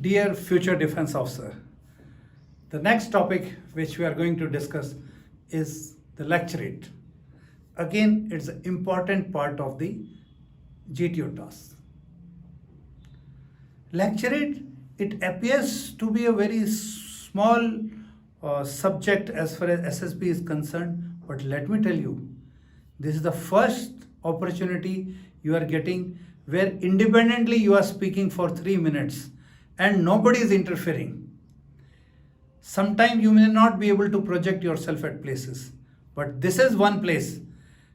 Dear future defense officer, the next topic which we are going to discuss is the lecturate. Again, it's an important part of the GTO task. Lecturate, it appears to be a very small subject as far as SSB is concerned, but let me tell you, this is the first opportunity you are getting where independently you are speaking for 3 minutes and nobody is interfering. Sometimes you may not be able to project yourself at places, but this is one place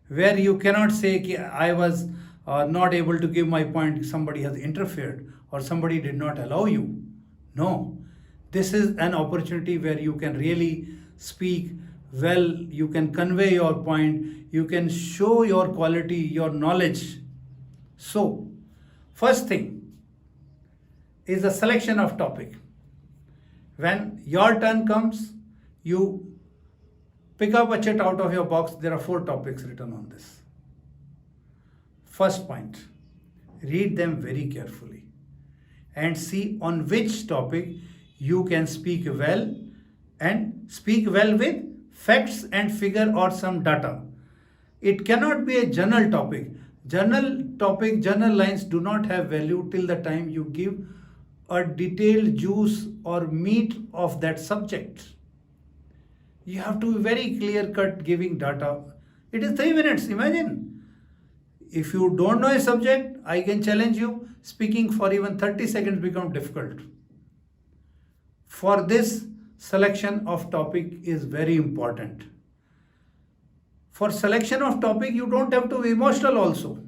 where you cannot say कि I was not able to give my point, somebody has interfered or somebody did not allow you. No, this is an opportunity where you can really speak well, you can convey your point, you can show your quality, your knowledge. So, first thing is the selection of topic. When your turn comes, you pick up a chit out of your box. There are 4 topics written on this. First point, read them very carefully and see on which topic you can speak well and speak well with facts and figure or some data. It cannot be a general topic. General lines do not have value till the time you give a detailed juice or meat of that subject. You have to be very clear cut giving data. It is 3 minutes, imagine. If you don't know a subject, I can challenge you, speaking for even 30 seconds becomes difficult. For this, selection of topic is very important. For selection of topic, you don't have to be emotional also.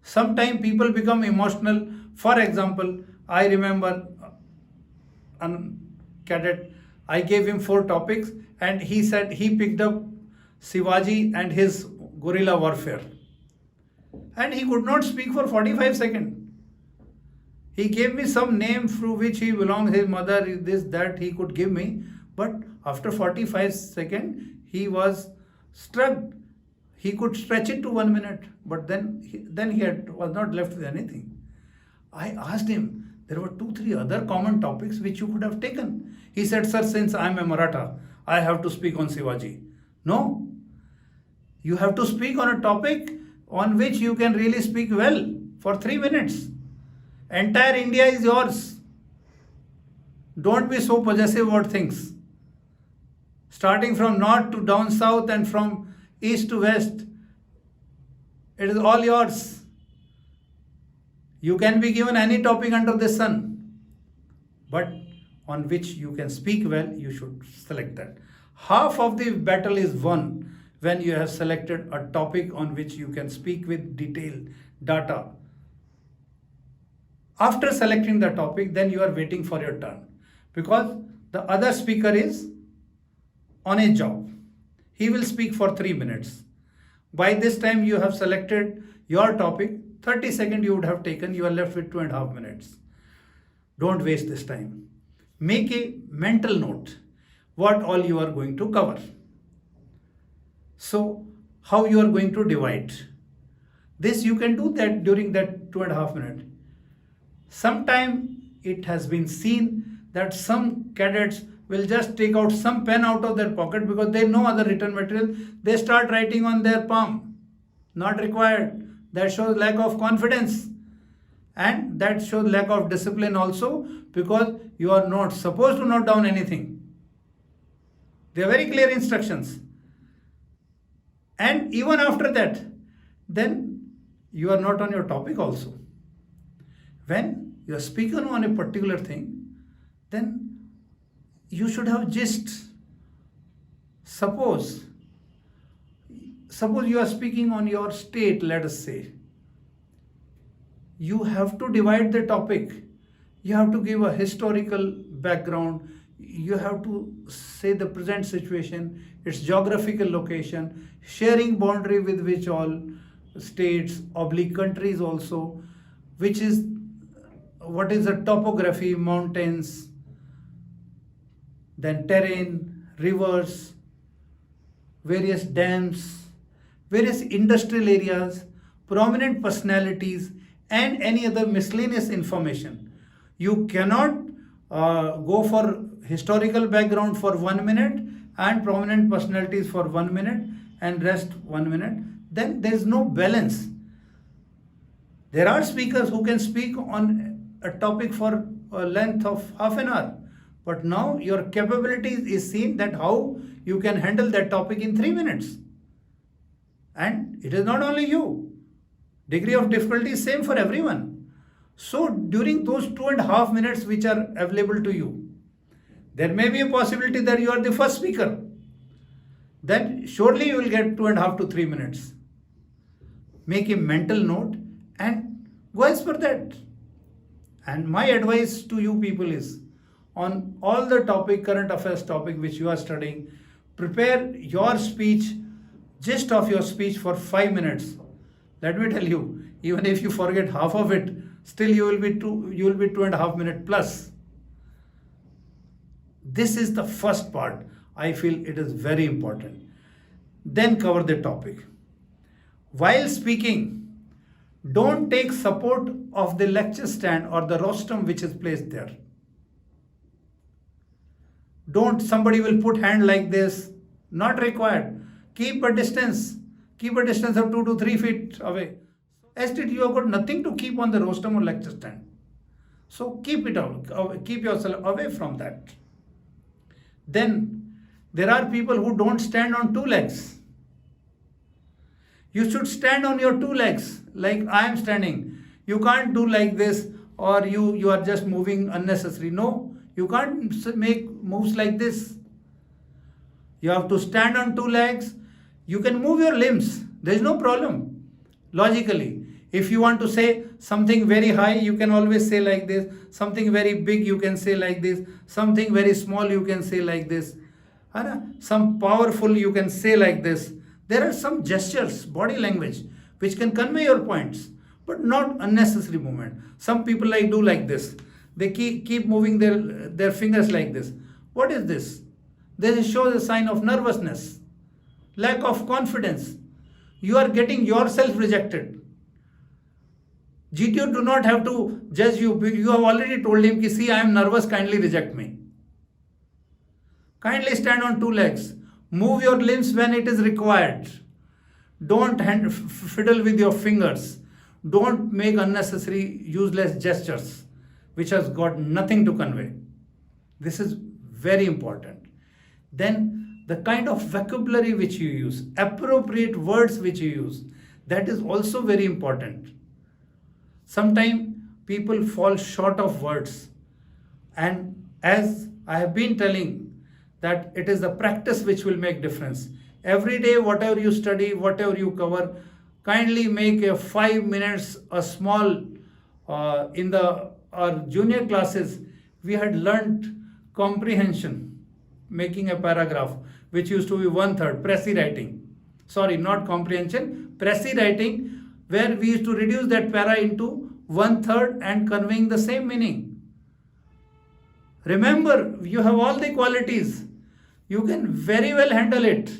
Sometimes people become emotional. For example, I remember a cadet, I gave him 4 topics and he said he picked up Shivaji and his guerrilla warfare. And he could not speak for 45 seconds. He gave me some name through which he belongs, his mother, this, that he could give me. But after 45 seconds, he was struck. He could stretch it to 1 minute, but then he was not left with anything. I asked him, there were 2-3 other common topics which you could have taken. He said, sir, since I am a Maratha, I have to speak on Shivaji. No, you have to speak on a topic on which you can really speak well for 3 minutes. Entire India is yours. Don't be so possessive about things. Starting from north to down south and from east to west, it is all yours. You can be given any topic under the sun, but on which you can speak well, you should select that. Half of the battle is won when you have selected a topic on which you can speak with detailed data. After selecting the topic, then you are waiting for your turn because the other speaker is on a job. He will speak for 3 minutes. By this time you have selected your topic, 30 seconds you would have taken, you are left with 2.5 minutes. Don't waste this time. Make a mental note what all you are going to cover. So, how you are going to divide. This you can do that during that 2.5 minutes. Sometime it has been seen that some cadets will just take out some pen out of their pocket because they know other written material. They start writing on their palm. Not required. That shows lack of confidence. And that shows lack of discipline also because you are not supposed to note down anything. They are very clear instructions. And even after that, then you are not on your topic also. When you are speaking on a particular thing, then you should have gist. Suppose you are speaking on your state, let us say. You have to divide the topic. You have to give a historical background. You have to say the present situation, its geographical location, sharing boundary with which all states, oblique countries also, which is what is the topography, mountains, then terrain, rivers, various dams, various industrial areas, prominent personalities, and any other miscellaneous information. You cannot go for historical background for 1 minute and prominent personalities for 1 minute and rest 1 minute. Then there is no balance. There are speakers who can speak on a topic for a length of half an hour. But now your capability is seen that how you can handle that topic in 3 minutes. And it is not only you. Degree of difficulty is same for everyone. So during those 2.5 minutes which are available to you, there may be a possibility that you are the first speaker. Then surely you will get 2.5 to 3 minutes. Make a mental note and go as per that. And my advice to you people is, on all the topic, current affairs topic which you are studying, prepare your speech, gist of your speech for 5 minutes. Let me tell you, even if you forget half of it, still you will be 2.5 minutes plus. This is the first part. I feel it is very important. Then cover the topic. While speaking, don't take support of the lecture stand or the rostrum which is placed there. Don't, somebody will put hand like this. Not required. Keep a distance. Keep a distance of 2 to 3 feet away. Instead, you have got nothing to keep on the rostrum or lecture stand. So keep it out. Keep yourself away from that. Then there are people who don't stand on 2 legs. You should stand on your 2 legs like I am standing. You can't do like this or you are just moving unnecessary. No, you can't make moves like this. You have to stand on 2 legs. You can move your limbs. There is no problem. Logically, if you want to say something very high, you can always say like this. Something very big, you can say like this. Something very small, you can say like this. Some powerful, you can say like this. There are some gestures, body language, which can convey your points, but not unnecessary movement. Some people do like this. They keep moving their fingers like this. What is this? This shows a sign of nervousness, lack of confidence. You are getting yourself rejected. GTO do not have to judge you. You have already told him, see, I am nervous, kindly reject me. Kindly stand on 2 legs. Move your limbs when it is required. Don't fiddle with your fingers. Don't make unnecessary, useless gestures, which has got nothing to convey. This is very important. Then the kind of vocabulary which you use, appropriate words which you use, that is also very important. Sometimes people fall short of words. And as I have been telling, that it is the practice which will make difference. Every day, whatever you study, whatever you cover, kindly make a 5 minutes, a small, in our junior classes, we had learnt comprehension, making a paragraph, which used to be 1/3, Pressy writing. Sorry, not comprehension, Pressy writing, where we used to reduce that para into 1/3 and conveying the same meaning. Remember, you have all the qualities. You can very well handle it.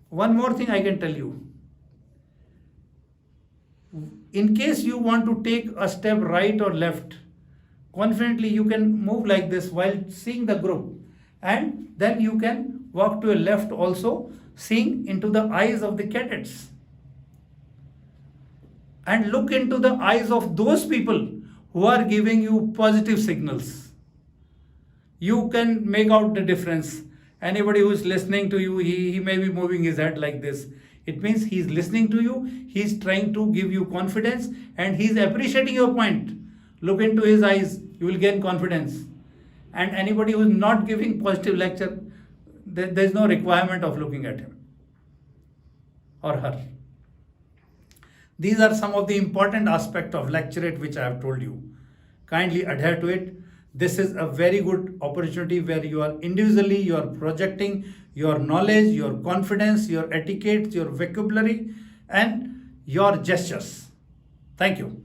One more thing I can tell you. In case you want to take a step right or left, confidently you can move like this while seeing the group. And then you can walk to a left also, seeing into the eyes of the cadets. And look into the eyes of those people who are giving you positive signals. You can make out the difference. Anybody who is listening to you, he may be moving his head like this. It means he is listening to you, he is trying to give you confidence, and he is appreciating your point. Look into his eyes, you will gain confidence. And anybody who is not giving positive lecture, there is no requirement of looking at him or her. These are some of the important aspects of lecturate which I have told you. Kindly adhere to it. This is a very good opportunity where you are individually, you are projecting your knowledge, your confidence, your etiquette, your vocabulary, and your gestures. Thank you.